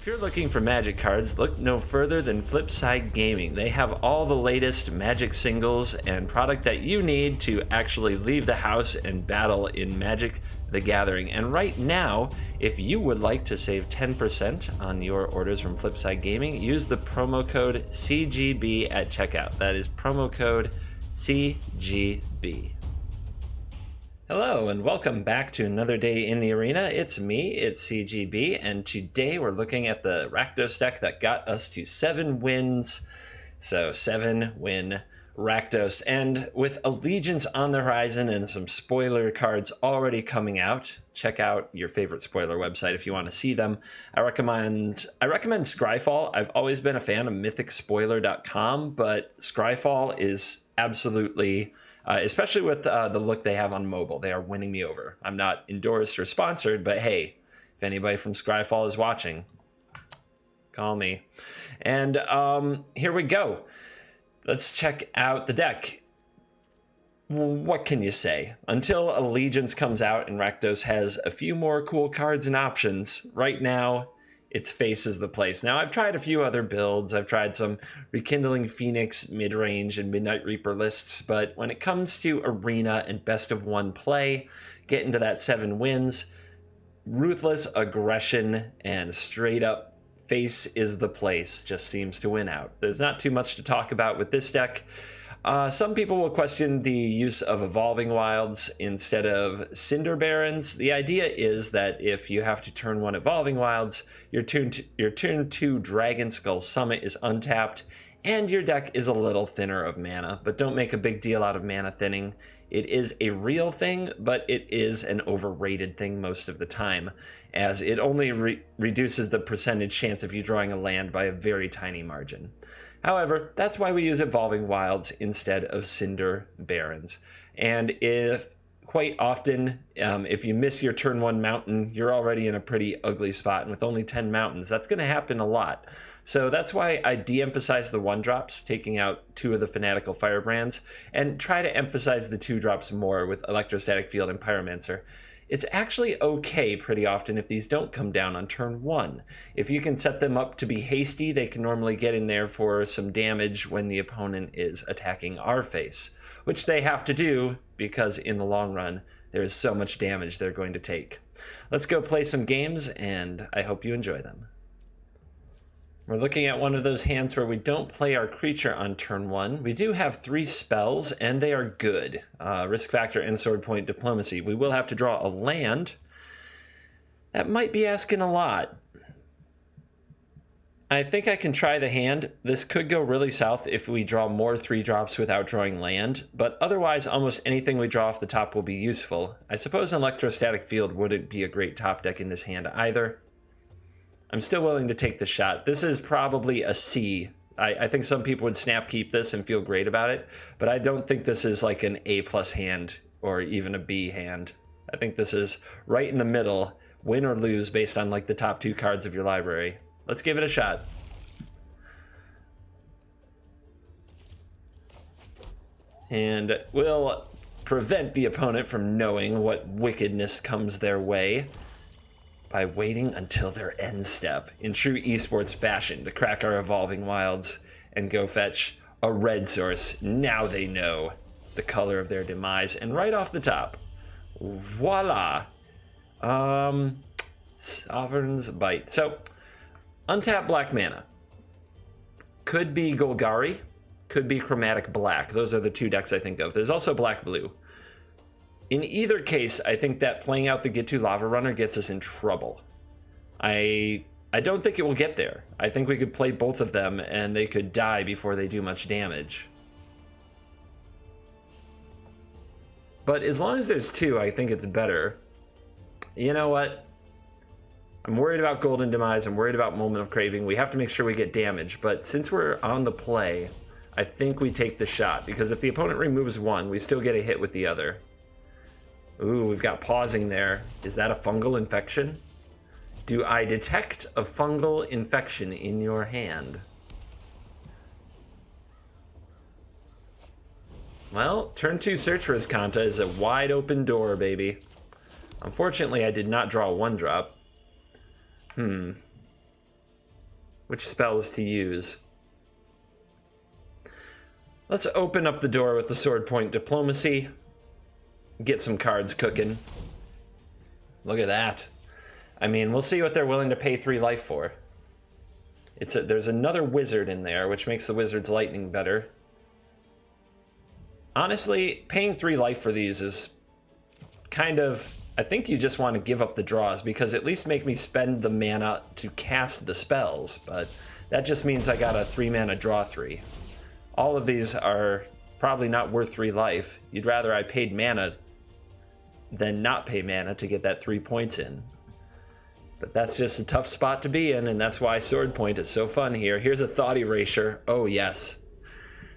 If you're looking for Magic cards, look no further than Flipside Gaming. They have all the latest Magic singles and product that you need to actually leave the house and battle in Magic the Gathering. And right now, if you would like to save 10% on your orders from Flipside Gaming, use the promo code CGB at checkout. That is promo code CGB. Hello and welcome back to another day in the arena. It's me, it's CGB, and today we're looking at the Rakdos deck that got us to 7 wins. So 7-win Rakdos, and with Allegiance on the horizon and some spoiler cards already coming out, check out your favorite spoiler website if you want to see them. I recommend Scryfall. I've always been a fan of mythicspoiler.com, but Scryfall is absolutely... especially with the look they have on mobile. They are winning me over. I'm not endorsed or sponsored, but hey, if anybody from Scryfall is watching, call me. And here we go. Let's check out the deck. What can you say? Until Allegiance comes out and Rakdos has a few more cool cards and options, right now, its face is the place. Now, I've tried a few other builds. I've tried some Rekindling Phoenix mid-range and Midnight Reaper lists, but when it comes to arena and best of one play, get into that 7 wins, ruthless aggression and straight up face is the place just seems to win out. There's not too much to talk about with this deck. Some people will question the use of Evolving Wilds instead of Cinder Barons. The idea is that if you have to turn 1 Evolving Wilds, your turn 2 Dragonskull Summit is untapped, and your deck is a little thinner of mana. But don't make a big deal out of mana thinning. It is a real thing, but it is an overrated thing most of the time, as it only reduces the percentage chance of you drawing a land by a very tiny margin. However, that's why we use Evolving Wilds instead of Cinder Barons. And if quite often, if you miss your turn 1 mountain, you're already in a pretty ugly spot. And with only 10 mountains, that's going to happen a lot. So that's why I de-emphasize the 1-drops, taking out 2 of the Fanatical Firebrands, and try to emphasize the 2-drops more with Electrostatic Field and Pyromancer. It's actually okay pretty often if these don't come down on turn 1. If you can set them up to be hasty, they can normally get in there for some damage when the opponent is attacking our face, which they have to do because in the long run, there is so much damage they're going to take. Let's go play some games, and I hope you enjoy them. We're looking at one of those hands where we don't play our creature on turn 1. We do have 3 spells, and they are good. Risk Factor and Sword Point Diplomacy. We will have to draw a land. That might be asking a lot. I think I can try the hand. This could go really south if we draw more 3-drops without drawing land, but otherwise almost anything we draw off the top will be useful. I suppose Electrostatic Field wouldn't be a great top deck in this hand either. I'm still willing to take the shot. This is probably a C. I think some people would snap keep this and feel great about it, but I don't think this is like an A+ hand or even a B hand. I think this is right in the middle, win or lose based on like the top 2 cards of your library. Let's give it a shot. And we'll prevent the opponent from knowing what wickedness comes their way by waiting until their end step in true esports fashion to crack our Evolving Wilds and go fetch a red source. Now they know the color of their demise. And right off the top, voila, Sovereign's Bite. So untap black mana. Could be Golgari, could be Chromatic Black. Those are the 2 decks I think of. There's also Black-Blue. In either case, I think that playing out the Ghitu Lavarunner gets us in trouble. I don't think it will get there. I think we could play both of them and they could die before they do much damage. But as long as there's 2, I think it's better. You know what? I'm worried about Golden Demise. I'm worried about Moment of Craving. We have to make sure we get damage. But since we're on the play, I think we take the shot. Because if the opponent removes 1, we still get a hit with the other. Ooh, we've got pausing there. Is that a fungal infection? Do I detect a fungal infection in your hand? Well, turn 2 Search for Azcanta is a wide open door, baby. Unfortunately, I did not draw a 1-drop. which spells to use. Let's open up the door with the Sword Point Diplomacy. Get some cards cooking. Look at that. I mean, we'll see what they're willing to pay 3 life for. There's another wizard in there, which makes the wizard's lightning better. Honestly, paying 3 life for these is kind of... I think you just want to give up the draws, because at least make me spend the mana to cast the spells, but that just means I got a 3 mana draw 3. All of these are probably not worth 3 life. You'd rather I paid mana than not pay mana to get that 3 points in. But that's just a tough spot to be in, and that's why Sword Point is so fun here. Here's a Thought Erasure. Oh, yes.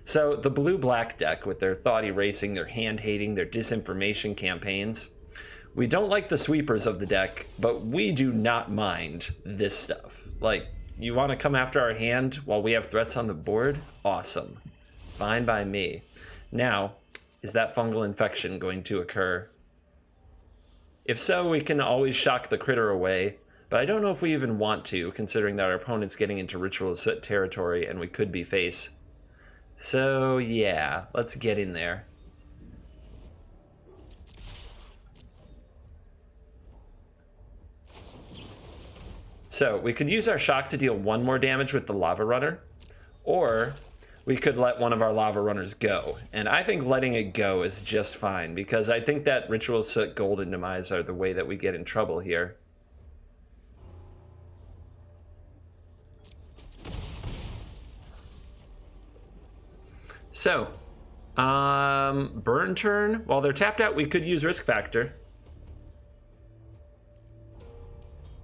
So the blue-black deck with their Thought Erasing, their hand-hating, their disinformation campaigns, we don't like the sweepers of the deck, but we do not mind this stuff. Like, you want to come after our hand while we have threats on the board? Awesome. Fine by me. Now, is that fungal infection going to occur? If so, we can always shock the critter away, but I don't know if we even want to, considering that our opponent's getting into ritual territory and we could be face. So, yeah, let's get in there. So, we could use our shock to deal 1 more damage with the Lavarunner, or we could let one of our Lavarunners go. And I think letting it go is just fine, because I think that Ritual Soot, Golden Demise are the way that we get in trouble here. So, burn turn. While they're tapped out, we could use Risk Factor.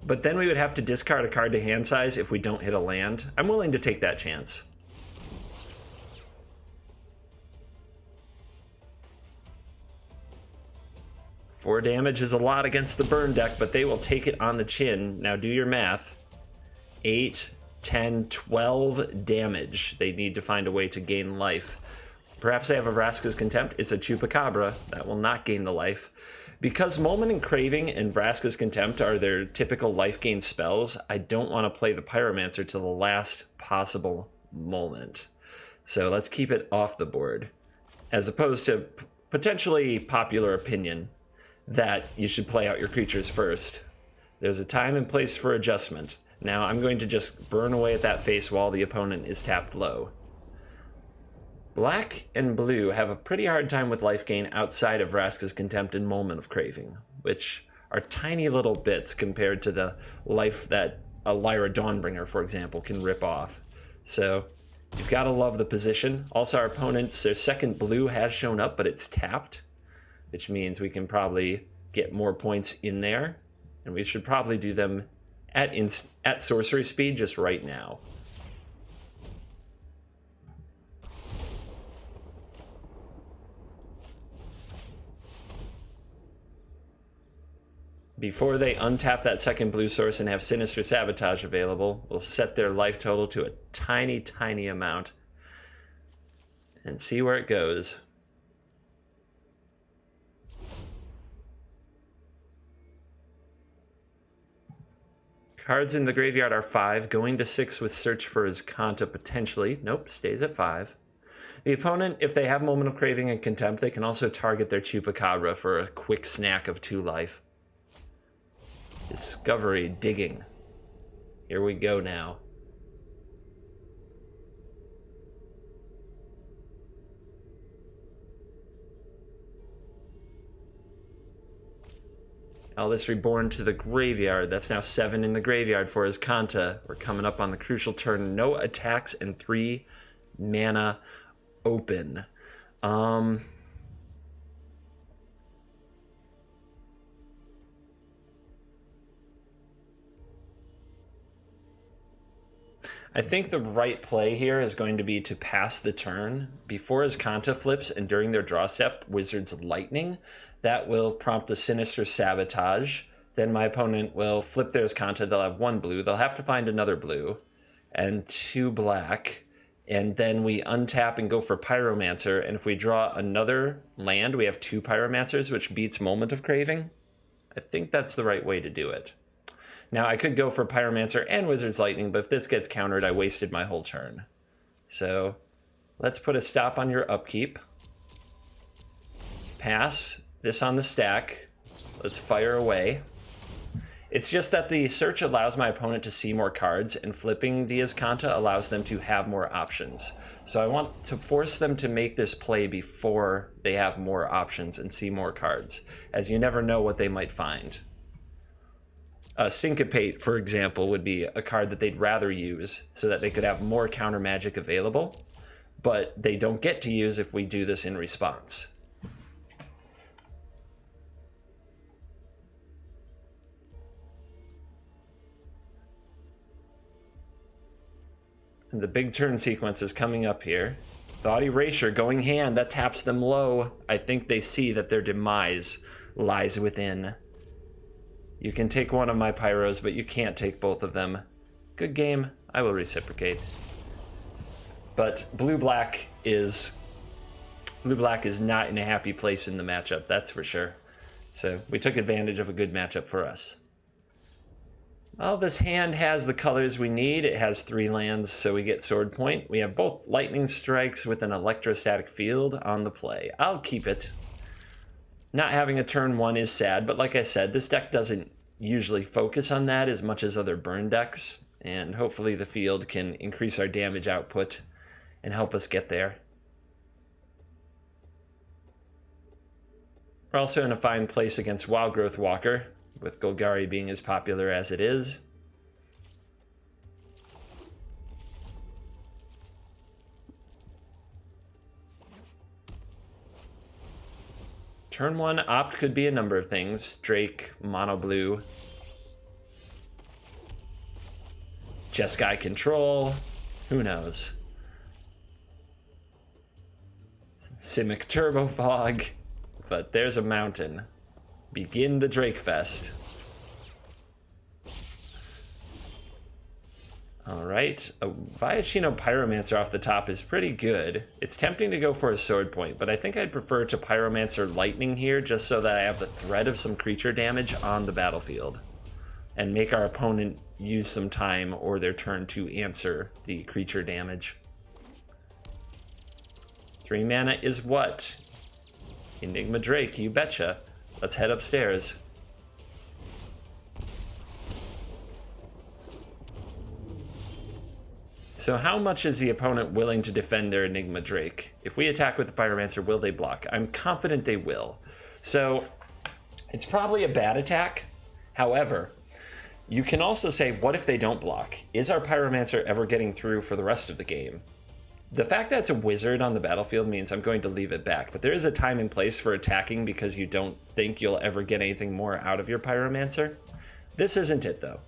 But then we would have to discard a card to hand size if we don't hit a land. I'm willing to take that chance. Four damage is a lot against the burn deck, but they will take it on the chin. Now do your math. 8, 10, 12 damage. They need to find a way to gain life. Perhaps they have a Vraska's Contempt. It's a Chupacabra. That will not gain the life. Because Moment and Craving and Vraska's Contempt are their typical life gain spells, I don't want to play the Pyromancer to the last possible moment. So let's keep it off the board. As opposed to potentially popular opinion that you should play out your creatures first. There's a time and place for adjustment. Now I'm going to just burn away at that face while the opponent is tapped low. Black and blue have a pretty hard time with life gain outside of Vraska's Contempt and Moment of Craving, which are tiny little bits compared to the life that a Lyra Dawnbringer, for example, can rip off. So you've got to love the position. Also, our opponents, their second blue has shown up, but it's tapped, which means we can probably get more points in there, and we should probably do them at sorcery speed just right now. Before they untap that second blue source and have Sinister Sabotage available, we'll set their life total to a tiny, tiny amount and see where it goes. Cards in the graveyard are 5, going to 6 with Search for Azcanta potentially. Nope, stays at 5. The opponent, if they have Moment of Craving and Contempt, they can also target their Chupacabra for a quick snack of 2 life. Discovery, digging. Here we go now. Eldest Reborn to the graveyard. That's now 7 in the graveyard for Azcanta. We're coming up on the crucial turn. No attacks and 3 mana open. I think the right play here is going to be to pass the turn before Azcanta flips and during their draw step, Wizard's Lightning. That will prompt a Sinister Sabotage. Then my opponent will flip their Azcanta. They'll have 1 blue. They'll have to find another blue and 2 black. And then we untap and go for Pyromancer. And if we draw another land, we have 2 Pyromancers, which beats Moment of Craving. I think that's the right way to do it. Now, I could go for Pyromancer and Wizard's Lightning, but if this gets countered, I wasted my whole turn. So let's put a stop on your upkeep. Pass this on the stack. Let's fire away. It's just that the search allows my opponent to see more cards, and flipping the Azcanta allows them to have more options. So I want to force them to make this play before they have more options and see more cards, as you never know what they might find. Syncopate, for example, would be a card that they'd rather use so that they could have more counter magic available, but they don't get to use if we do this in response. And the big turn sequence is coming up here. Thought Erasure going hand, that taps them low. I think they see that their demise lies within. You can take one of my Pyros, but you can't take both of them. Good game, I will reciprocate. But blue-black is not in a happy place in the matchup, that's for sure. So we took advantage of a good matchup for us. Well, this hand has the colors we need. It has 3 lands, so we get Sword Point. We have both Lightning Strikes with an Electrostatic Field on the play. I'll keep it. Not having a turn 1 is sad, but like I said, this deck doesn't usually focus on that as much as other burn decks, and hopefully the field can increase our damage output and help us get there. We're also in a fine place against Wildgrowth Walker, with Golgari being as popular as it is. Turn 1 opt could be a number of things. Drake, mono blue, Jeskai control, who knows? Simic Turbo Fog, but there's a mountain. Begin the Drake Fest. Alright, a Viashino Pyromancer off the top is pretty good. It's tempting to go for a Sword Point, but I think I'd prefer to Pyromancer Lightning here just so that I have the threat of some creature damage on the battlefield. And make our opponent use some time or their turn to answer the creature damage. 3 mana is what? Enigma Drake, you betcha. Let's head upstairs. So how much is the opponent willing to defend their Enigma Drake? If we attack with the Pyromancer, will they block? I'm confident they will. So it's probably a bad attack. However, you can also say, what if they don't block? Is our Pyromancer ever getting through for the rest of the game? The fact that it's a wizard on the battlefield means I'm going to leave it back, but there is a time and place for attacking because you don't think you'll ever get anything more out of your Pyromancer. This isn't it, though.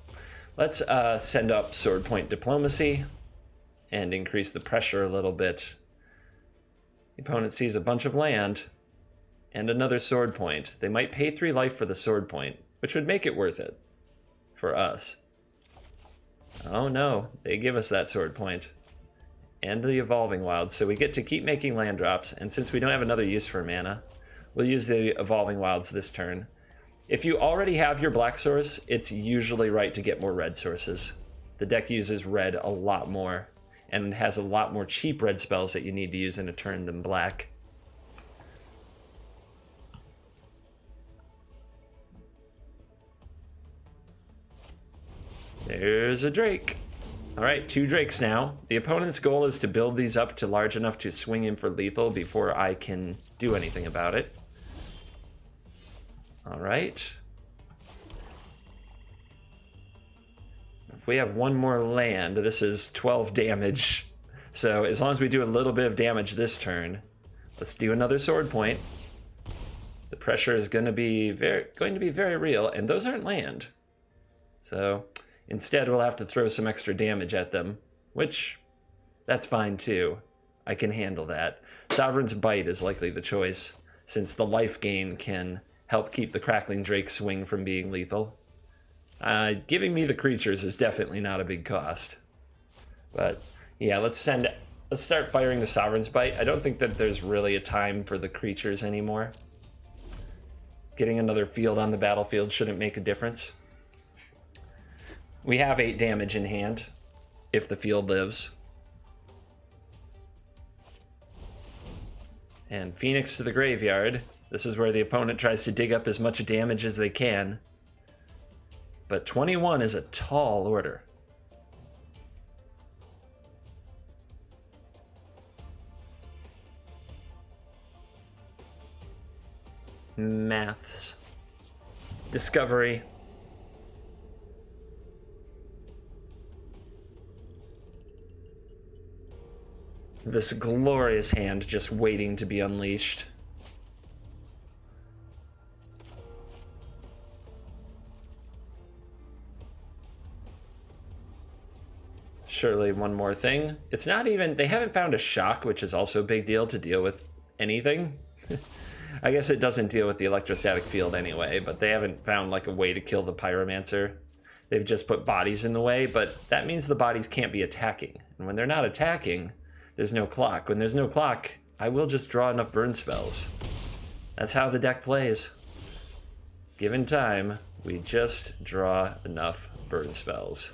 Let's send up Sword Point Diplomacy and increase the pressure a little bit. The opponent sees a bunch of land and another Sword Point. They might pay 3 life for the Sword Point, which would make it worth it for us. Oh no, they give us that Sword Point. And the Evolving Wilds, so we get to keep making land drops, and since we don't have another use for mana, we'll use the Evolving Wilds this turn. If you already have your black source, it's usually right to get more red sources. The deck uses red a lot more, and has a lot more cheap red spells that you need to use in a turn than black. There's a Drake. All right, 2 Drakes now. The opponent's goal is to build these up to large enough to swing in for lethal before I can do anything about it. All right. If we have 1 more land, this is 12 damage. So as long as we do a little bit of damage this turn, let's do another Sword Point. The pressure is going to be very real, and those aren't land. So instead, we'll have to throw some extra damage at them, which, that's fine too. I can handle that. Sovereign's Bite is likely the choice, since the life gain can help keep the Crackling Drake swing from being lethal. Giving me the creatures is definitely not a big cost. But yeah, let's start firing the Sovereign's Bite. I don't think that there's really a time for the creatures anymore. Getting another field on the battlefield shouldn't make a difference. We have 8 damage in hand, if the field lives. And Phoenix to the graveyard. This is where the opponent tries to dig up as much damage as they can. But 21 is a tall order. Maths. Discovery. This glorious hand just waiting to be unleashed. Surely one more thing. It's not even, they haven't found a shock, which is also a big deal to deal with anything. I guess it doesn't deal with the electrostatic field anyway, but they haven't found like a way to kill the Pyromancer. They've just put bodies in the way, but that means the bodies can't be attacking. And when they're not attacking, there's no clock. When there's no clock, I will just draw enough burn spells. That's how the deck plays. Given time, we just draw enough burn spells.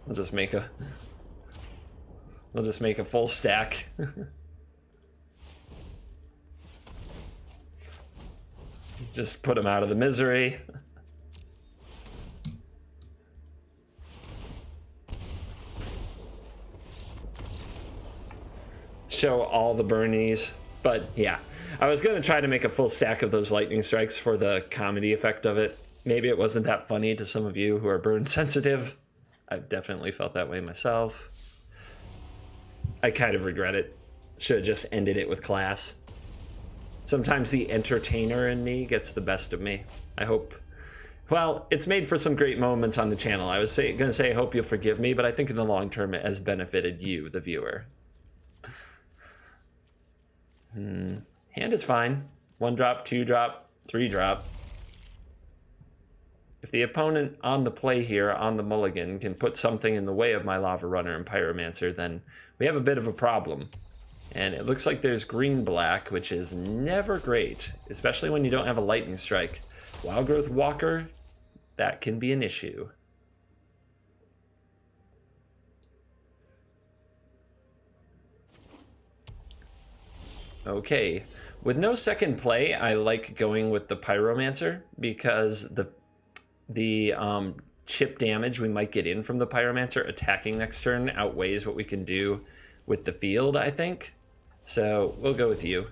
We'll just make a full stack. Just put them out of the misery. Show all the burnies. But yeah, I was going to try to make a full stack of those lightning strikes for the comedy effect of it. Maybe it wasn't that funny to some of you who are burn sensitive. I've definitely felt that way myself. I kind of regret it. Should have just ended it with class. Sometimes the entertainer in me gets the best of me. I hope. Well, it's made for some great moments on the channel. I was going to say I hope you'll forgive me, but I think in the long term it has benefited you, the viewer. Hand is fine. 1 drop, 2 drop, 3 drop. If the opponent on the play here, on the mulligan, can put something in the way of my Lavarunner and Pyromancer, then we have a bit of a problem. And it looks like there's green-black, which is never great, especially when you don't have a lightning strike. Wild Growth Walker, that can be an issue. Okay, with no second play, I like going with the Pyromancer because the chip damage we might get in from the Pyromancer attacking next turn outweighs what we can do with the field, I think. So we'll go with you.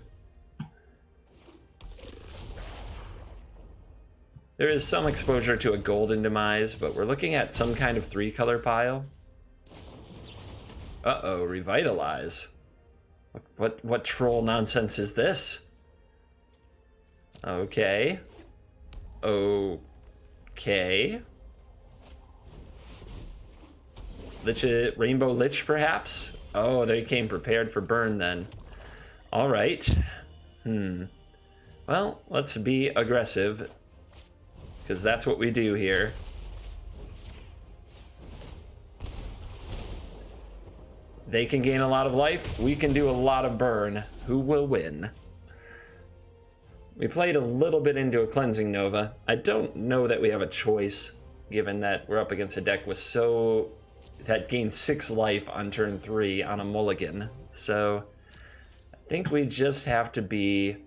There is some exposure to a golden demise, but we're looking at some kind of 3-color pile. Uh-oh, revitalize. What troll nonsense is this? Okay. Okay. Rainbow Lich, perhaps? Oh, they came prepared for burn then. All right. Well, let's be aggressive, because that's what we do here. They can gain a lot of life. We can do a lot of burn. Who will win? We played a little bit into a Cleansing Nova. I don't know that we have a choice, given that we're up against a deck with that gains 6 life on turn 3 on a mulligan. So I think we just have to be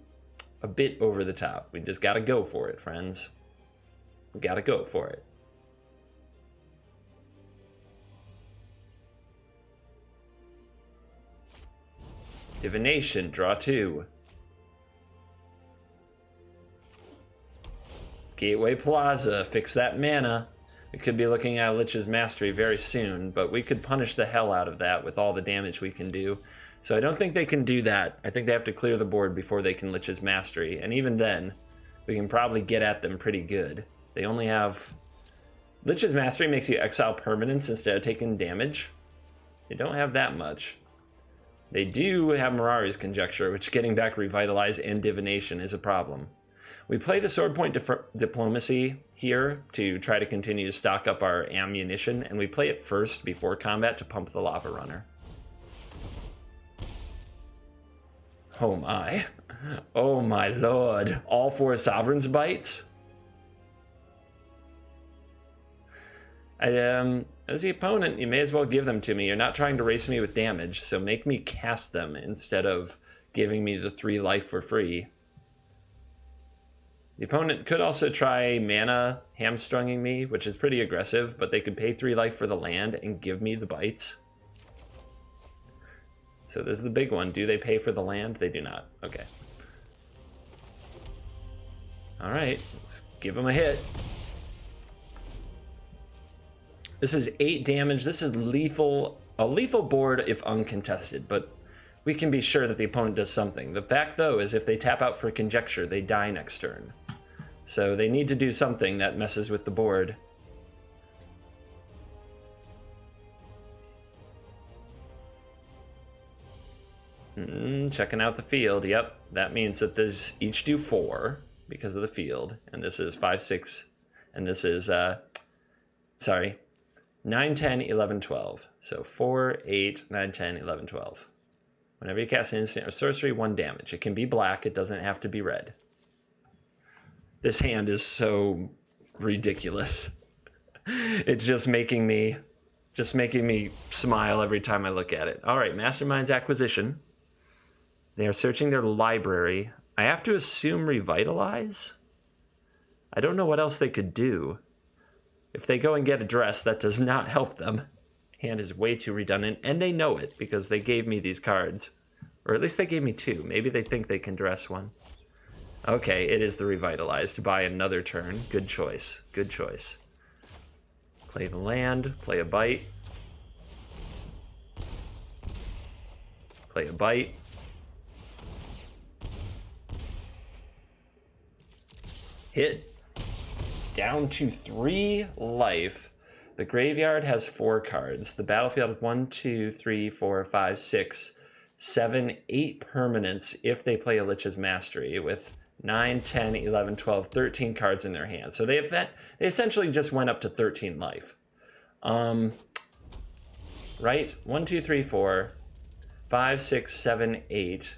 a bit over the top. We just gotta go for it, friends. We gotta go for it. Divination, draw 2. Gateway Plaza, fix that mana. We could be looking at Lich's Mastery very soon, but we could punish the hell out of that with all the damage we can do. So I don't think they can do that. I think they have to clear the board before they can Lich's Mastery, and even then, we can probably get at them pretty good. They only have... Lich's Mastery makes you exile permanents instead of taking damage. They don't have that much. They do have Mirari's Conjecture, which getting back Revitalize and Divination is a problem. We play the Sword Point Diplomacy here to try to continue to stock up our ammunition, and we play it first before combat to pump the Lavarunner. Oh my. Oh my lord. All 4 Sovereign's Bites? As the opponent, you may as well give them to me. You're not trying to race me with damage, so make me cast them instead of giving me the 3 life for free. The opponent could also try mana hamstrunging me, which is pretty aggressive, but they could pay 3 life for the land and give me the bites. So this is the big one. Do they pay for the land? They do not. Okay. All right, let's give them a hit. This is 8 damage. This is lethal, a lethal board if uncontested, but we can be sure that the opponent does something. The fact, though, is if they tap out for Conjecture, they die next turn. So they need to do something that messes with the board. Checking out the field. Yep, that means that these each do 4 because of the field. And this is 5, 6, and this is, 9, 10, 11, 12. So 4, 8, 9, 10, 11, 12. Whenever you cast an instant or sorcery, 1 damage. It can be black. It doesn't have to be red. This hand is so ridiculous. It's just making me smile every time I look at it. All right, Mastermind's Acquisition. They are searching their library. I have to assume Revitalize? I don't know what else they could do. If they go and get a dress, that does not help them. Hand is way too redundant, and they know it because they gave me these cards. Or at least they gave me 2. Maybe they think they can dress one. Okay, it is the Revitalize to buy another turn. Good choice. Good choice. Play the land. Play a bite. Play a bite. Hit. Down to 3 life. The graveyard has 4 cards. The battlefield 1, 2, 3, 4, 5, 6, 7, 8 permanents if they play a Lich's Mastery with 9, 10, 11, 12, 13 cards in their hand. So they essentially just went up to 13 life. Right? 1, 2, 3, 4, 5, 6, 7, 8,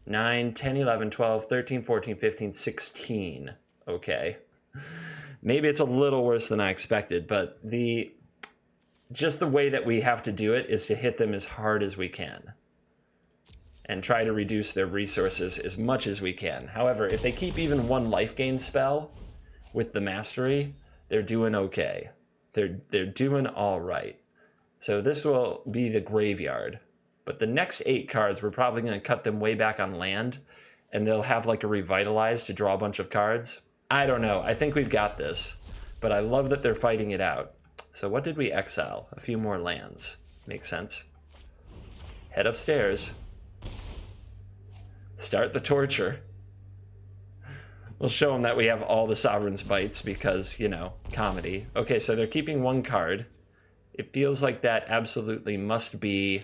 9, 10, 11, 12, 13, 14, 15, 16. Okay. Maybe it's a little worse than I expected, but just the way that we have to do it is to hit them as hard as we can and try to reduce their resources as much as we can. However, if they keep even 1 life gain spell with the Mastery, they're doing okay. They're doing all right. So this will be the graveyard. But the next 8 cards, we're probably going to cut them way back on land, and they'll have like a Revitalize to draw a bunch of cards. I don't know. I think we've got this, but I love that they're fighting it out. So what did we exile? A few more lands. Makes sense. Head upstairs. Start the torture. We'll show them that we have all the Sovereign's Bites because, you know, comedy. Okay, so they're keeping 1 card. It feels like that absolutely must be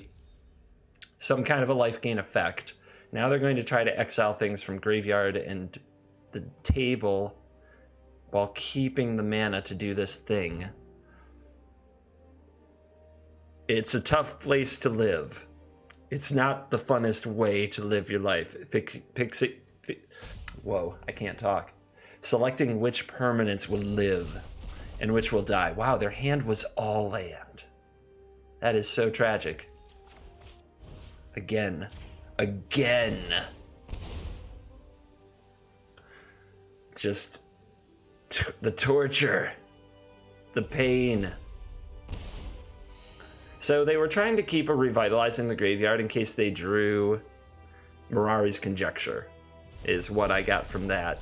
some kind of a life gain effect. Now they're going to try to exile things from graveyard and the table while keeping the mana to do this thing. It's a tough place to live. It's not the funnest way to live your life. Whoa, I can't talk. Selecting which permanents will live and which will die. Wow, their hand was all land. That is so tragic. Again. Just the torture, the pain. So they were trying to keep a Revitalize in the graveyard in case they drew Mirari's Conjecture, is what I got from that.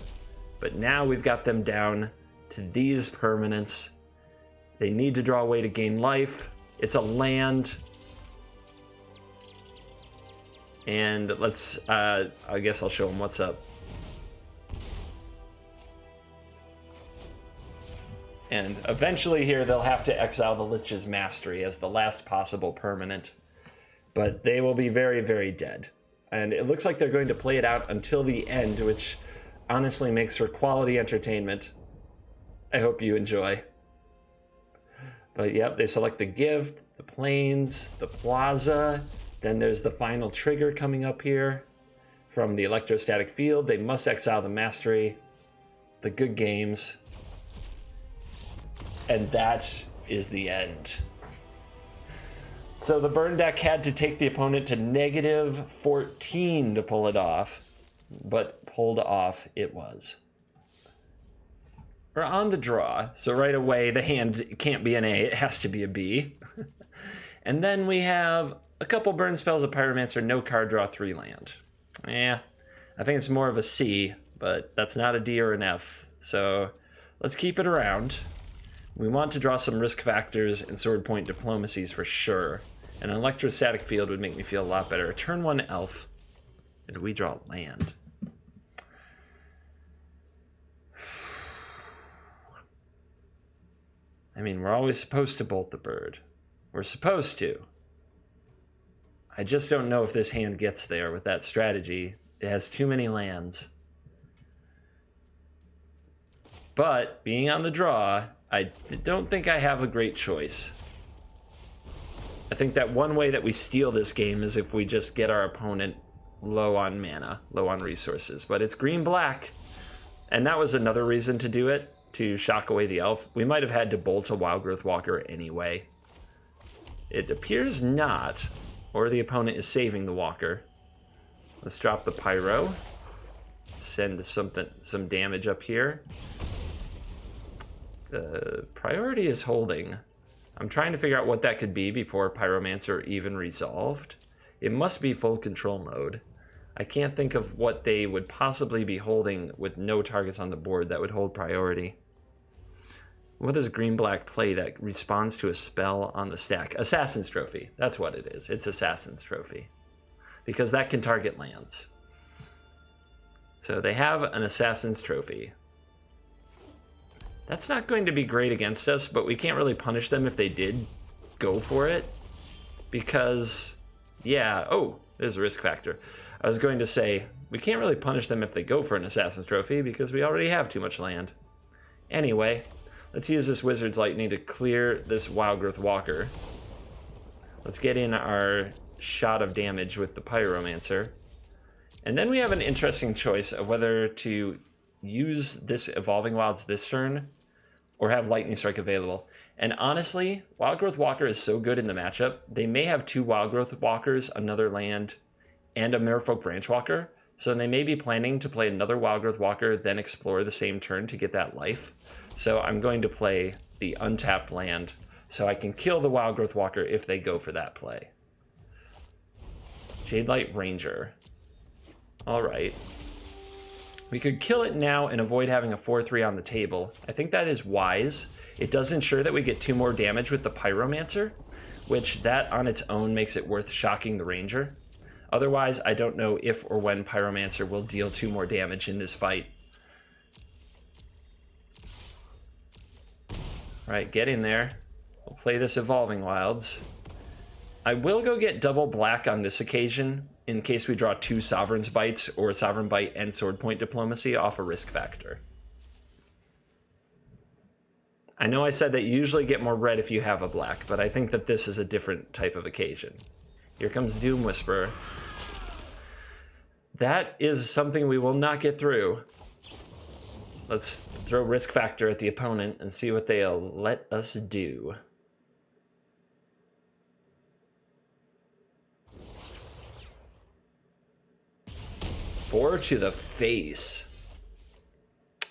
But now we've got them down to these permanents. They need to draw a way to gain life. It's a land. And let's, I guess I'll show them what's up. And eventually here they'll have to exile the Lich's Mastery as the last possible permanent. But they will be very, very dead. And it looks like they're going to play it out until the end, which honestly makes for quality entertainment. I hope you enjoy. But yep, they select the gift, the plains, the plaza. Then there's the final trigger coming up here. From the Electrostatic Field, they must exile the Mastery. The good games. And that is the end. So the burn deck had to take the opponent to -14 to pull it off, but pulled off it was. We're on the draw, so right away the hand can't be an A, it has to be a B. And then we have a couple burn spells, a Pyromancer, no card draw, 3 land. Yeah, I think it's more of a C, but that's not a D or an F. So let's keep it around. We want to draw some risk factors and sword point diplomacies for sure. An Electrostatic Field would make me feel a lot better. A turn 1 elf. And we draw land. I mean, we're always supposed to bolt the bird. We're supposed to. I just don't know if this hand gets there with that strategy. It has too many lands. But being on the draw, I don't think I have a great choice. I think that one way that we steal this game is if we just get our opponent low on mana, low on resources. But it's green-black, and that was another reason to do it, to shock away the elf. We might have had to bolt a Wildgrowth Walker anyway. It appears not, or the opponent is saving the Walker. Let's drop the Pyro. Send some damage up here. The priority is holding. I'm trying to figure out what that could be before Pyromancer even resolved. It must be full control mode. I can't think of what they would possibly be holding with no targets on the board that would hold priority. What does green-black play that responds to a spell on the stack? Assassin's Trophy. That's what it is. It's Assassin's Trophy. Because that can target lands. So they have an Assassin's Trophy. That's not going to be great against us, but we can't really punish them if they did go for it. Because, yeah, oh, there's a risk factor. I was going to say, we can't really punish them if they go for an Assassin's Trophy because we already have too much land. Anyway, let's use this Wizard's Lightning to clear this Wildgrowth Walker. Let's get in our shot of damage with the Pyromancer. And then we have an interesting choice of whether to use this Evolving Wilds this turn or have Lightning Strike available. And honestly, Wildgrowth Walker is so good in the matchup. They may have 2 Wildgrowth Walkers, another land, and a Merfolk Branchwalker. So they may be planning to play another Wildgrowth Walker, then explore the same turn to get that life. So I'm going to play the untapped land so I can kill the Wildgrowth Walker if they go for that play. Jadelight Ranger. All right. We could kill it now and avoid having a 4/3 on the table. I think that is wise. It does ensure that we get 2 more damage with the Pyromancer, which that on its own makes it worth shocking the Ranger. Otherwise, I don't know if or when Pyromancer will deal 2 more damage in this fight. All right, get in there. We'll play this Evolving Wilds. I will go get double black on this occasion in case we draw 2 Sovereign's Bites or a Sovereign Bite and Sword Point Diplomacy off a risk factor. I know I said that you usually get more red if you have a black, but I think that this is a different type of occasion. Here comes Doom Whisperer. That is something we will not get through. Let's throw risk factor at the opponent and see what they'll let us do. Four to the face.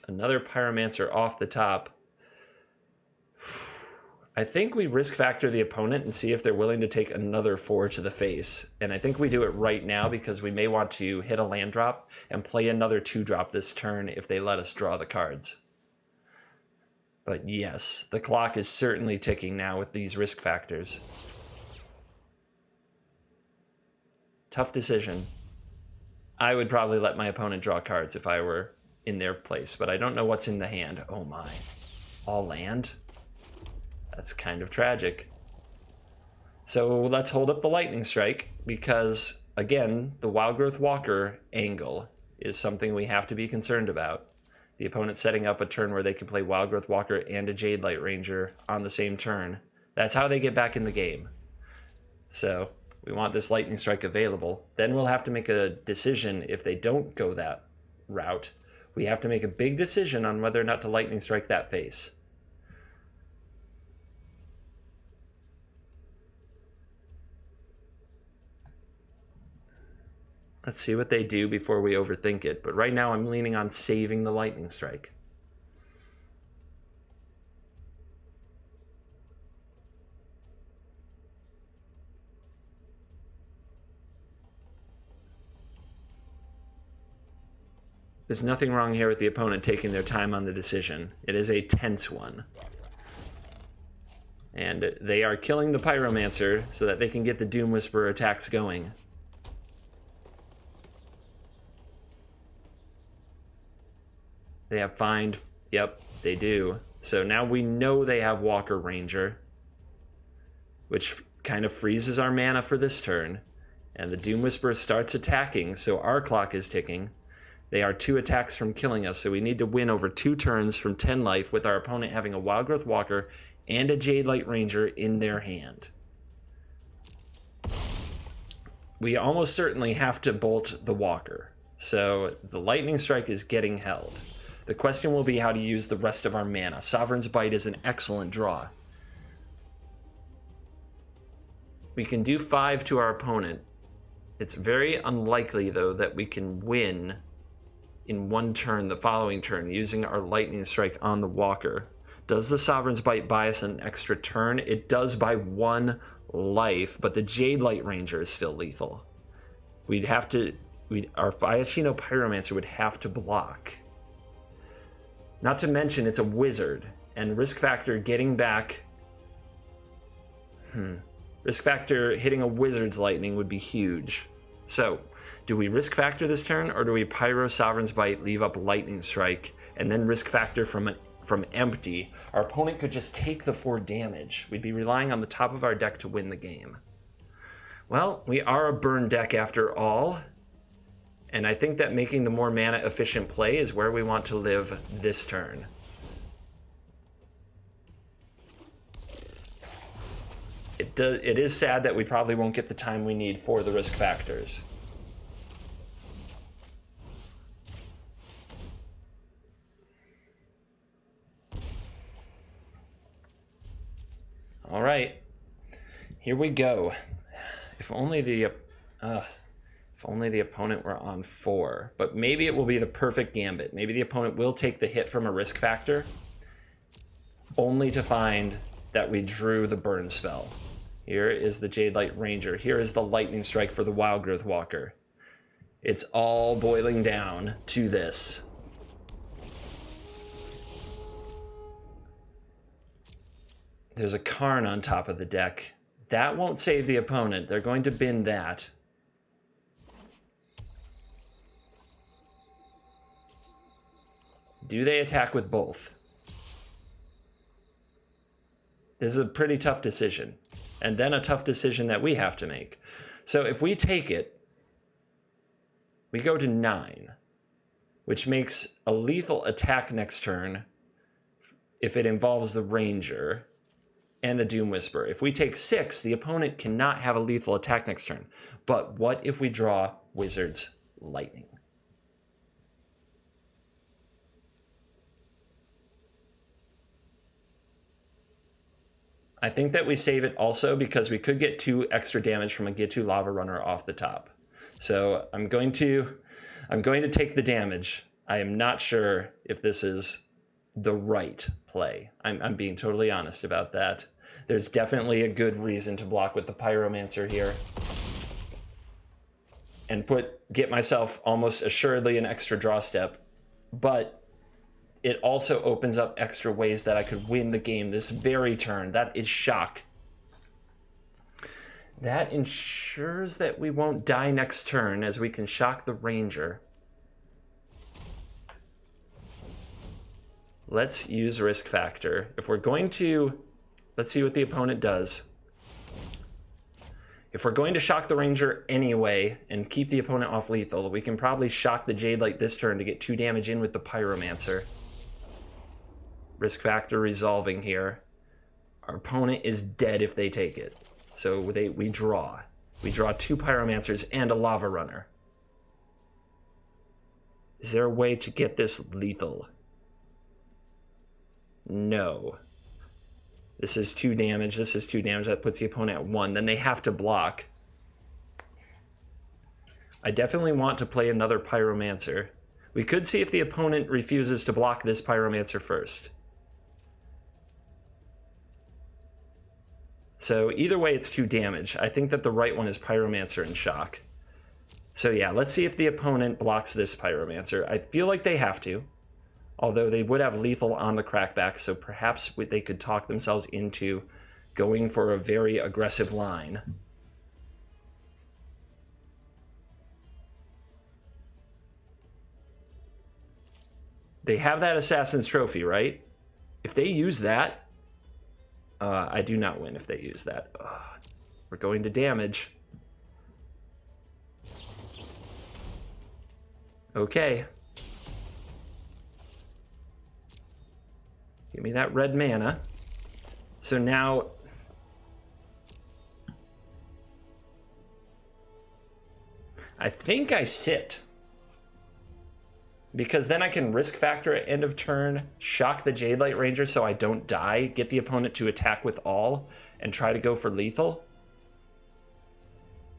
Another Pyromancer off the top. I think we risk factor the opponent and see if they're willing to take another 4 to the face. And I think we do it right now because we may want to hit a land drop and play another 2-drop this turn if they let us draw the cards. But yes, the clock is certainly ticking now with these risk factors. Tough decision. I would probably let my opponent draw cards if I were in their place, but I don't know what's in the hand. Oh my. All land? That's kind of tragic. So let's hold up the Lightning Strike because, again, the Wildgrowth Walker angle is something we have to be concerned about. The opponent setting up a turn where they can play Wildgrowth Walker and a Jadelight Ranger on the same turn. That's how they get back in the game. So we want this Lightning Strike available. Then we'll have to make a decision if they don't go that route. We have to make a big decision on whether or not to Lightning Strike that face. Let's see what they do before we overthink it. But right now I'm leaning on saving the Lightning Strike. There's nothing wrong here with the opponent taking their time on the decision. It is a tense one. And they are killing the Pyromancer so that they can get the Doom Whisperer attacks going. They have Find. Yep, they do. So now we know they have Walker Ranger, which kind of freezes our mana for this turn. And the Doom Whisperer starts attacking, so our clock is ticking. They are 2 attacks from killing us, so we need to win over 2 turns from 10 life with our opponent having a Wild Growth Walker and a Jade Light Ranger in their hand. We almost certainly have to bolt the Walker, so the Lightning Strike is getting held. The question will be how to use the rest of our mana. Sovereign's Bite is an excellent draw. We can do 5 to our opponent. It's very unlikely, though, that we can win in one turn the following turn using our Lightning Strike on the Walker. Does the Sovereign's Bite buy us an extra turn? It does by 1 life, but the Jade Light Ranger is still lethal. We'd have to... our Viashino Pyromancer would have to block. Not to mention it's a wizard, and risk factor getting back... Risk factor hitting a wizard's lightning would be huge. So, do we risk factor this turn, or do we Pyro Sovereign's Bite, leave up Lightning Strike, and then risk factor from empty? Our opponent could just take the 4 damage. We'd be relying on the top of our deck to win the game. Well, we are a burn deck after all, and I think that making the more mana efficient play is where we want to live this turn. It is sad that we probably won't get the time we need for the risk factors. All right, here we go. If only the opponent were on 4, but maybe it will be the perfect gambit. Maybe the opponent will take the hit from a risk factor, only to find that we drew the burn spell. Here is the Jade Light Ranger. Here is the Lightning Strike for the Wild Growth Walker. It's all boiling down to this. There's a Karn on top of the deck. That won't save the opponent. They're going to bin that. Do they attack with both? This is a pretty tough decision. And then a tough decision that we have to make. So if we take it, we go to 9, which makes a lethal attack next turn if it involves the Ranger and the Doom Whisperer. If we take 6, the opponent cannot have a lethal attack next turn. But what if we draw Wizard's Lightning? I think that we save it also because we could get 2 extra damage from a Ghitu Lavarunner off the top. So I'm going to take the damage. I am not sure if this is the right play. I'm being totally honest about that. There's definitely a good reason to block with the Pyromancer here and get myself almost assuredly an extra draw step, but it also opens up extra ways that I could win the game this very turn. That is shock. That ensures that we won't die next turn, as we can shock the Ranger. Let's use risk factor. If we're going to... Let's see what the opponent does. If we're going to shock the Ranger anyway and keep the opponent off lethal, we can probably shock the Jade Light this turn to get 2 damage in with the Pyromancer. Risk factor resolving here. Our opponent is dead if they take it. So we draw. We draw 2 Pyromancers and a Lavarunner. Is there a way to get this lethal? No. This is 2 damage. This is 2 damage. That puts the opponent at 1. Then they have to block. I definitely want to play another Pyromancer. We could see if the opponent refuses to block this Pyromancer first. So either way, it's 2 damage. I think that the right one is Pyromancer and Shock. So yeah, let's see if the opponent blocks this Pyromancer. I feel like they have to, although they would have lethal on the crackback, so perhaps they could talk themselves into going for a very aggressive line. They have that Assassin's Trophy, right? If they use that, I do not win if they use that. We're going to damage. Okay. Give me that red mana. So now... I think I sit. Because then I can risk factor at end of turn, shock the Jadelight Ranger so I don't die, get the opponent to attack with all, and try to go for lethal.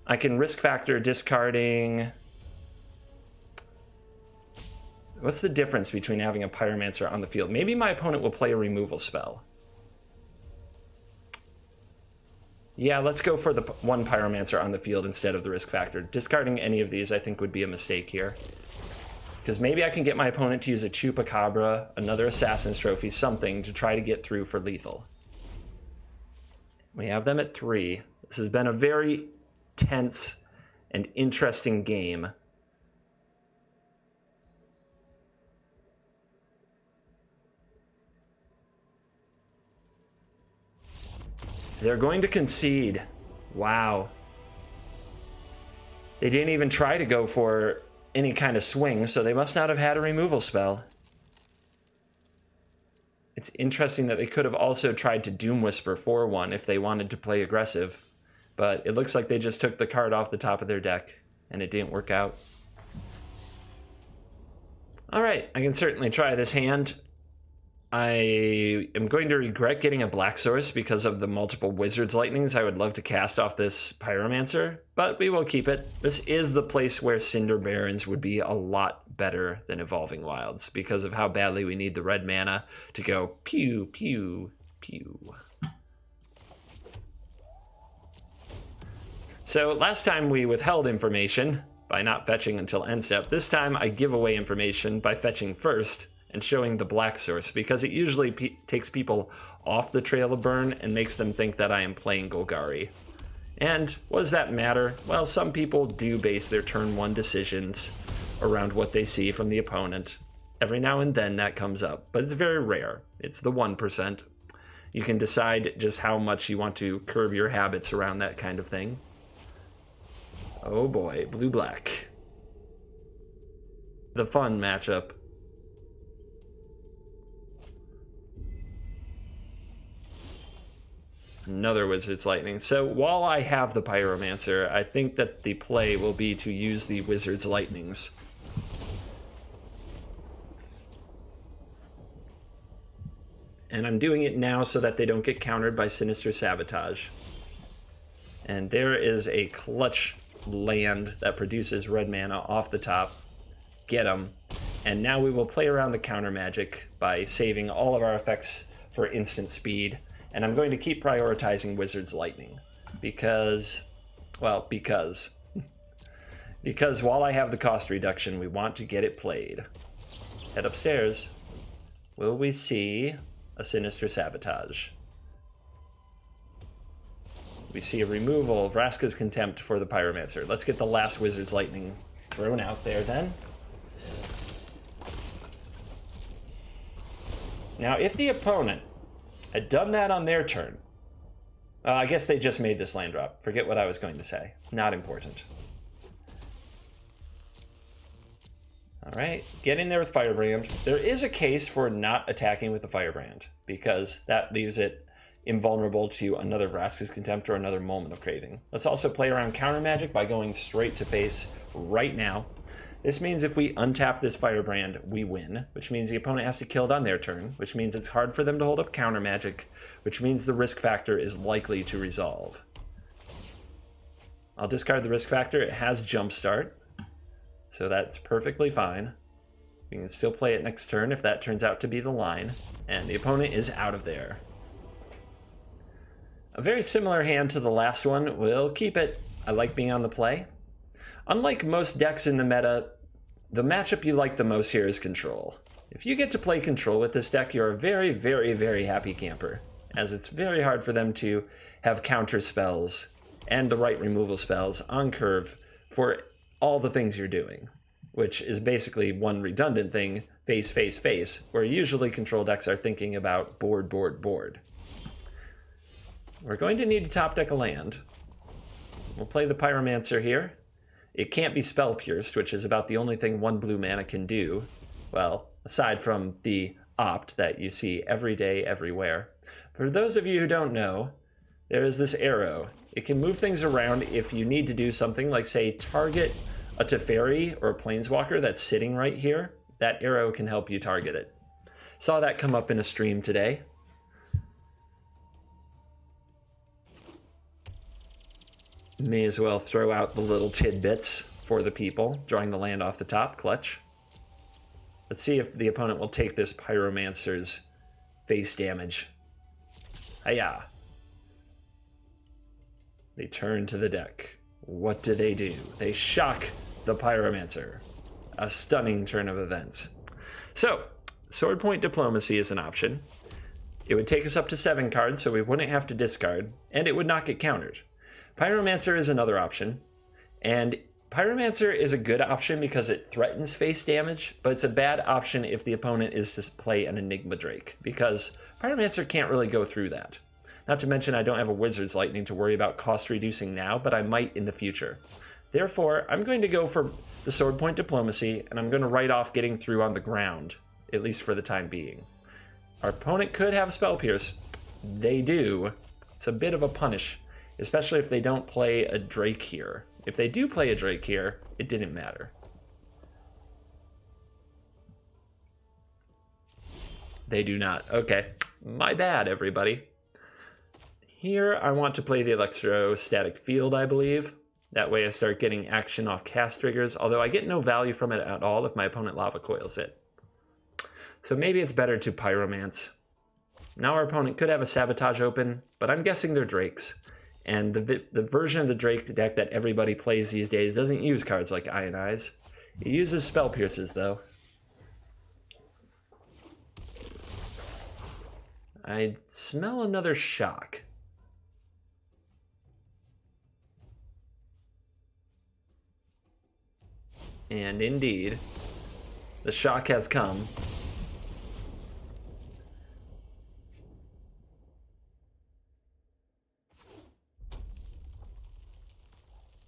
I can risk factor discarding... What's the difference between having a Pyromancer on the field? Maybe my opponent will play a removal spell. Yeah, let's go for the one Pyromancer on the field instead of the risk factor. Discarding any of these I think would be a mistake here. Because maybe I can get my opponent to use a Chupacabra, another Assassin's Trophy, something to try to get through for lethal. We have them at 3. This has been a very tense and interesting game. They're going to concede. Wow. They didn't even try to go for any kind of swing, so they must not have had a removal spell. It's interesting that they could have also tried to Doom Whisper for one if they wanted to play aggressive, but it looks like they just took the card off the top of their deck, and it didn't work out. All right, I can certainly try this hand. I am going to regret getting a Black Source because of the multiple Wizard's Lightnings I would love to cast off this Pyromancer, but we will keep it. This is the place where Cinder Barons would be a lot better than Evolving Wilds because of how badly we need the red mana to go pew, pew, pew. So last time we withheld information by not fetching until end step. This time I give away information by fetching first and showing the Black Source, because it usually takes people off the trail of burn and makes them think that I am playing Golgari. And what does that matter? Well, some people do base their turn 1 decisions around what they see from the opponent. Every now and then that comes up, but it's very rare. It's the 1%. You can decide just how much you want to curb your habits around that kind of thing. Oh boy, blue-black. The fun matchup. Another Wizard's Lightning. So while I have the Pyromancer, I think that the play will be to use the Wizard's Lightnings. And I'm doing it now so that they don't get countered by Sinister Sabotage. And there is a clutch land that produces red mana off the top. Get them. And now we will play around the counter magic by saving all of our effects for instant speed. And I'm going to keep prioritizing Wizard's Lightning because, well, because while I have the cost reduction, we want to get it played. Head upstairs. Will we see a Sinister Sabotage? We see a removal of Vraska's Contempt for the Pyromancer. Let's get the last Wizard's Lightning thrown out there then. Now, if the opponent had done that on their turn, I guess they just made this land drop. Forget what I was going to say. Not important. All right, get in there with Firebrand. There is a case for not attacking with the Firebrand because that leaves it invulnerable to another Vraska's Contempt or another Moment of Craving. Let's also play around counter magic by going straight to face right now. This means if we untap this Firebrand, we win, which means the opponent has to kill it on their turn, which means it's hard for them to hold up counter magic, which means the risk factor is likely to resolve. I'll discard the risk factor. It has Jumpstart. so that's perfectly fine. We can still play it next turn if that turns out to be the line, and the opponent is out of there. A very similar hand to the last one. We'll keep it. I like being on the play. Unlike most decks in the meta, the matchup you like the most here is control. If you get to play control with this deck, you're a very, very, very happy camper, as it's very hard for them to have counter spells and the right removal spells on curve for all the things you're doing, which is basically one redundant thing, face, face, face, where usually control decks are thinking about board, board, board. We're going to need to top deck a land. We'll play the Pyromancer here. It can't be Spell Pierced, which is about the only thing one blue mana can do. Well, aside from the opt that you see every day, everywhere. For those of you who don't know, there is this arrow. It can move things around if you need to do something like, say, target a Teferi or a Planeswalker that's sitting right here. That arrow can help you target it. Saw that come up in a stream today. May as well throw out the little tidbits for the people. Drawing the land off the top, clutch. Let's see if the opponent will take this Pyromancer's face damage. Hiya! They turn to the deck. What do? They shock the Pyromancer. A stunning turn of events. So, Sword Point Diplomacy is an option. It would take us up to 7 cards, so we wouldn't have to discard, and it would not get countered. Pyromancer is another option, and Pyromancer is a good option because it threatens face damage, but it's a bad option if the opponent is to play an Enigma Drake, because Pyromancer can't really go through that. Not to mention I don't have a Wizard's Lightning to worry about cost reducing now, but I might in the future. Therefore, I'm going to go for the Sword Point Diplomacy, and I'm going to write off getting through on the ground, at least for the time being. Our opponent could have Spell Pierce. They do. It's a bit of a punish, especially if they don't play a Drake here. If they do play a Drake here, it didn't matter. They do not. Okay, my bad, everybody. Here, I want to play the Electrostatic Field, I believe. That way I start getting action off cast triggers, although I get no value from it at all if my opponent Lava Coils it. So maybe it's better to Pyromance. Now our opponent could have a Sabotage open, but I'm guessing they're Drakes. And the version of the Drake deck that everybody plays these days doesn't use cards like Ionize. It uses Spell Pierces, though. I smell another shock. And indeed, the shock has come.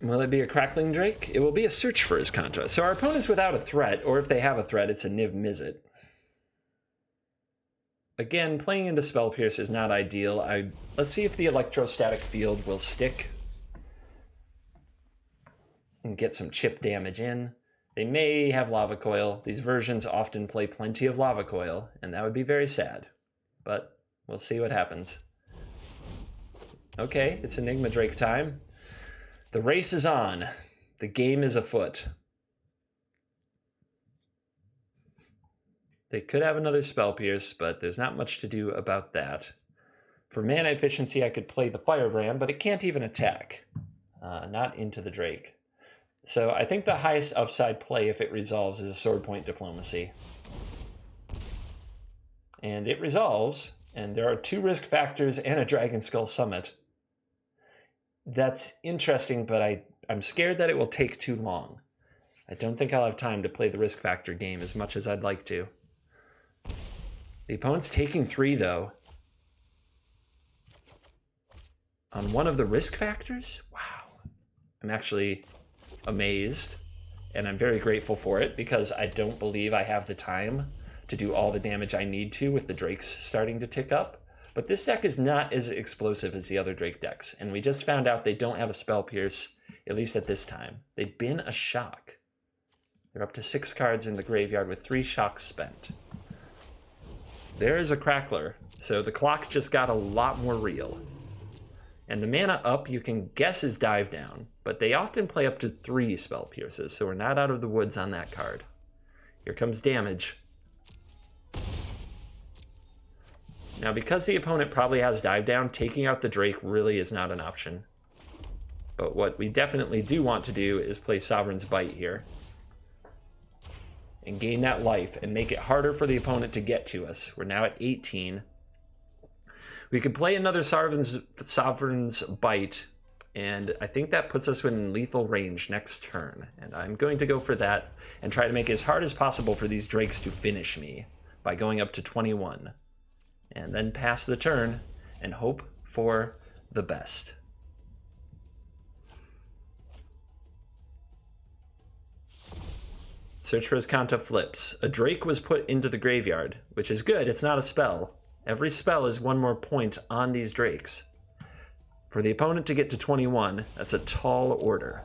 Will it be a Crackling Drake? It will be a Search for Azcanta. So our opponent's without a threat, or if they have a threat, it's a Niv Mizzet. Again, playing into Spell Pierce is not ideal. Let's see if the Electrostatic Field will stick and get some chip damage in. They may have Lava Coil. These versions often play plenty of Lava Coil, and that would be very sad. But we'll see what happens. Okay, it's Enigma Drake time. The race is on. The game is afoot. They could have another Spell Pierce, but there's not much to do about that. For mana efficiency, I could play the Firebrand, but it can't even attack. Not into the Drake. So I think the highest upside play, if it resolves, is a Sword Point Diplomacy. And it resolves, and there are 2 risk factors and a Dragonskull Summit. That's interesting, but I'm scared that it will take too long. I don't think I'll have time to play the risk factor game as much as I'd like to. The opponent's taking 3, though. On one of the risk factors? Wow. I'm actually amazed, and I'm very grateful for it, because I don't believe I have the time to do all the damage I need to with the Drakes starting to tick up. But this deck is not as explosive as the other Drake decks, and we just found out they don't have a Spell Pierce, at least at this time. They've been a shock. They're up to 6 cards in the graveyard with 3 shocks spent. There is a Crackler, so the clock just got a lot more real. And the mana up you can guess is Dive Down, but they often play up to 3 Spell Pierces, so we're not out of the woods on that card. Here comes damage. Now, because the opponent probably has Dive Down, taking out the Drake really is not an option. But what we definitely do want to do is play Sovereign's Bite here. And gain that life and make it harder for the opponent to get to us. We're now at 18. We could play another Sovereign's Bite, and I think that puts us within lethal range next turn. And I'm going to go for that and try to make it as hard as possible for these Drakes to finish me by going up to 21. And then pass the turn and hope for the best. Search for Azcanta flips. A Drake was put into the graveyard, which is good. It's not a spell. Every spell is 1 more point on these Drakes. For the opponent to get to 21, that's a tall order,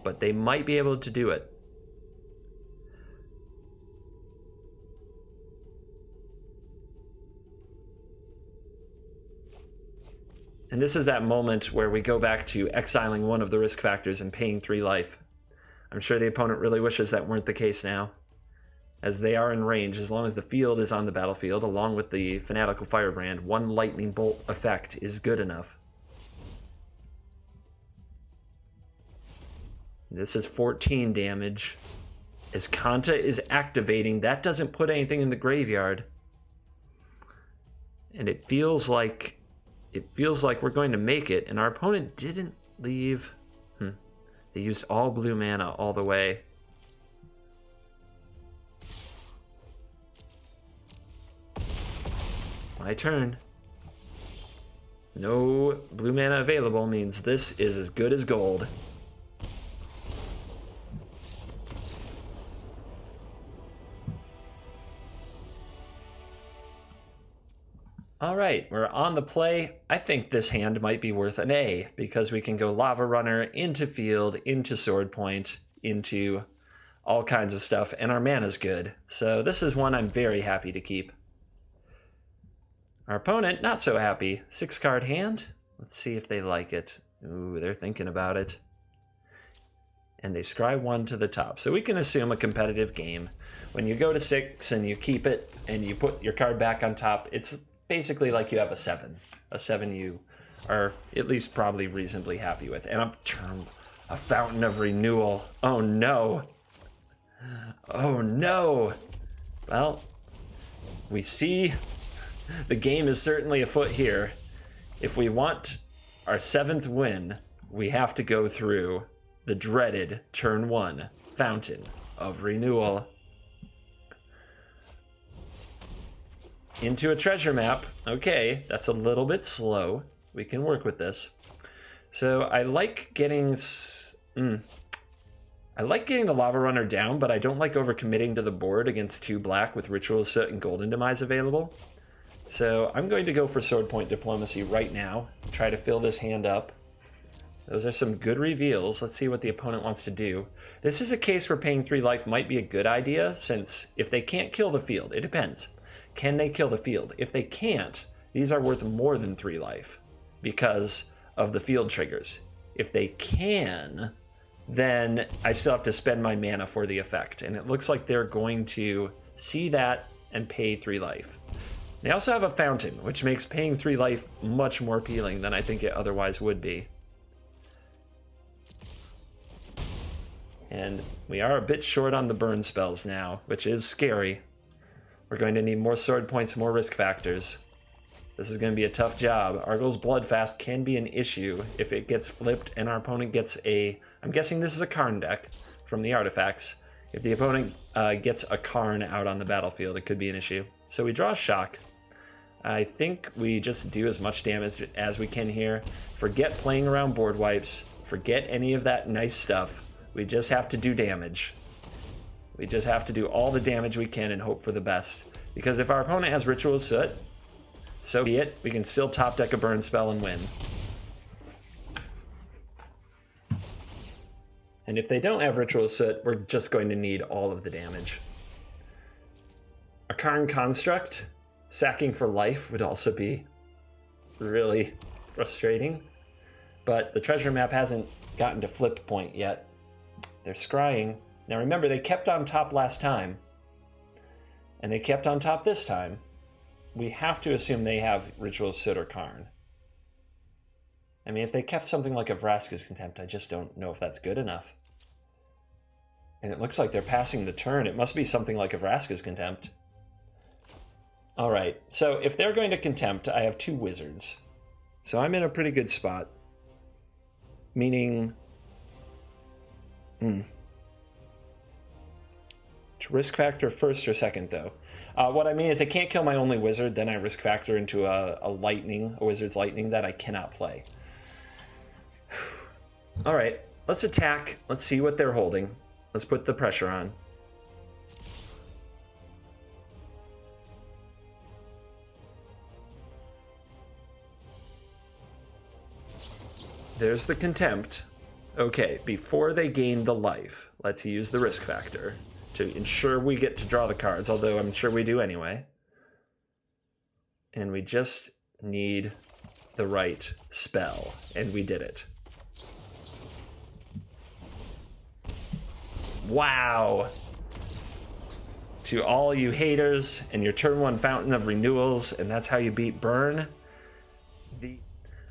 but they might be able to do it. And this is that moment where we go back to exiling one of the risk factors and paying 3 life. I'm sure the opponent really wishes that weren't the case now, as they are in range as long as the field is on the battlefield, along with the Fanatical Firebrand. 1 lightning bolt effect is good enough. This is 14 damage. Azcanta is activating. That doesn't put anything in the graveyard. And it feels like we're going to make it, and our opponent didn't leave. They used all blue mana all the way. My turn. No blue mana available means this is as good as gold. All right, we're on the play. I think this hand might be worth an A because we can go Lavarunner into field, into Sword Point, into all kinds of stuff, and our mana's good. So this is one I'm very happy to keep. Our opponent, not so happy. 6-card hand. Let's see if they like it. Ooh, they're thinking about it. And they scry 1 to the top. So we can assume a competitive game. When you go to 6 and you keep it and you put your card back on top, it's basically like you have a 7. A 7 you are at least probably reasonably happy with. And a Fountain of Renewal. Oh no. Oh no. Well, we see the game is certainly afoot here. If we want our 7th win, we have to go through the dreaded turn 1 Fountain of Renewal. Into a treasure map. Okay, that's a little bit slow. We can work with this. So I like getting the Lavarunner down, but I don't like overcommitting to the board against 2 black with Ritual Soot and Golden Demise available. So I'm going to go for Sword Point Diplomacy right now. Try to fill this hand up. Those are some good reveals. Let's see what the opponent wants to do. This is a case where paying 3 life might be a good idea, since if they can't kill the field, it depends. Can they kill the field? If they can't, these are worth more than 3 life because of the field triggers. If they can, then I still have to spend my mana for the effect. And it looks like they're going to see that and pay 3 life. They also have a Fountain, which makes paying 3 life much more appealing than I think it otherwise would be. And we are a bit short on the burn spells now, which is scary. We're going to need more sword points, more risk factors. This is going to be a tough job. Argyl's Bloodfast can be an issue if it gets flipped and our opponent gets a... I'm guessing this is a Karn deck from the artifacts. If the opponent gets a Karn out on the battlefield, it could be an issue. So we draw a Shock. I think we just do as much damage as we can here. Forget playing around board wipes. Forget any of that nice stuff. We just have to do damage. We just have to do all the damage we can and hope for the best. Because if our opponent has Ritual Soot, so be it. We can still top deck a burn spell and win. And if they don't have Ritual Soot, we're just going to need all of the damage. A Karn Construct, sacking for life would also be really frustrating. but the treasure map hasn't gotten to flip point yet. They're scrying. Now remember, they kept on top last time, and they kept on top this time. We have to assume they have Ritual of Soot or Karn. I mean, if they kept something like a Vraska's Contempt, I just don't know if that's good enough. And it looks like they're passing the turn. It must be something like a Vraska's Contempt. All right, so if they're going to Contempt, I have 2 wizards. So I'm in a pretty good spot. Meaning... Risk factor first or second, though. What I mean is I can't kill my only wizard, then I risk factor into a lightning, a wizard's lightning that I cannot play. All right, let's attack. Let's see what they're holding. Let's put the pressure on. There's the Contempt. Okay, before they gain the life, let's use the risk factor to ensure we get to draw the cards, although I'm sure we do anyway. And we just need the right spell, and we did it. Wow! To all you haters and your turn 1 Fountain of Renewals, and that's how you beat Burn.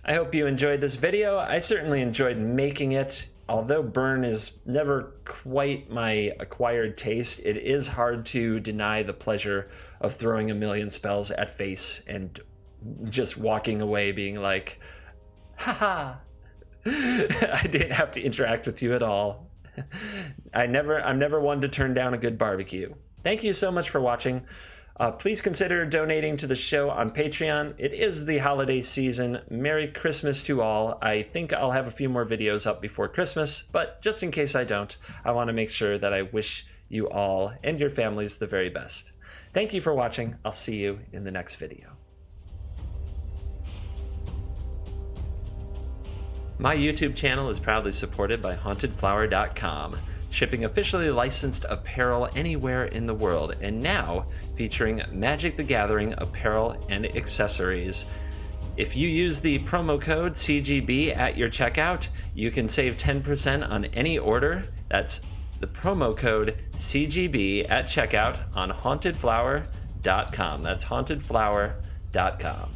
I hope you enjoyed this video. I certainly enjoyed making it. Although Burn is never quite my acquired taste, it is hard to deny the pleasure of throwing a million spells at face and just walking away being like, haha, I didn't have to interact with you at all. I'm never one to turn down a good barbecue. Thank you so much for watching. Please consider donating to the show on Patreon. It is the holiday season. Merry Christmas to all. I think I'll have a few more videos up before Christmas, but just in case I don't, I want to make sure that I wish you all and your families the very best. Thank you for watching. I'll see you in the next video. My YouTube channel is proudly supported by HauntedFlower.com. Shipping officially licensed apparel anywhere in the world, and now featuring Magic the Gathering apparel and accessories. If you use the promo code CGB at your checkout, you can save 10% on any order. That's the promo code CGB at checkout on HauntedFlower.com. That's HauntedFlower.com.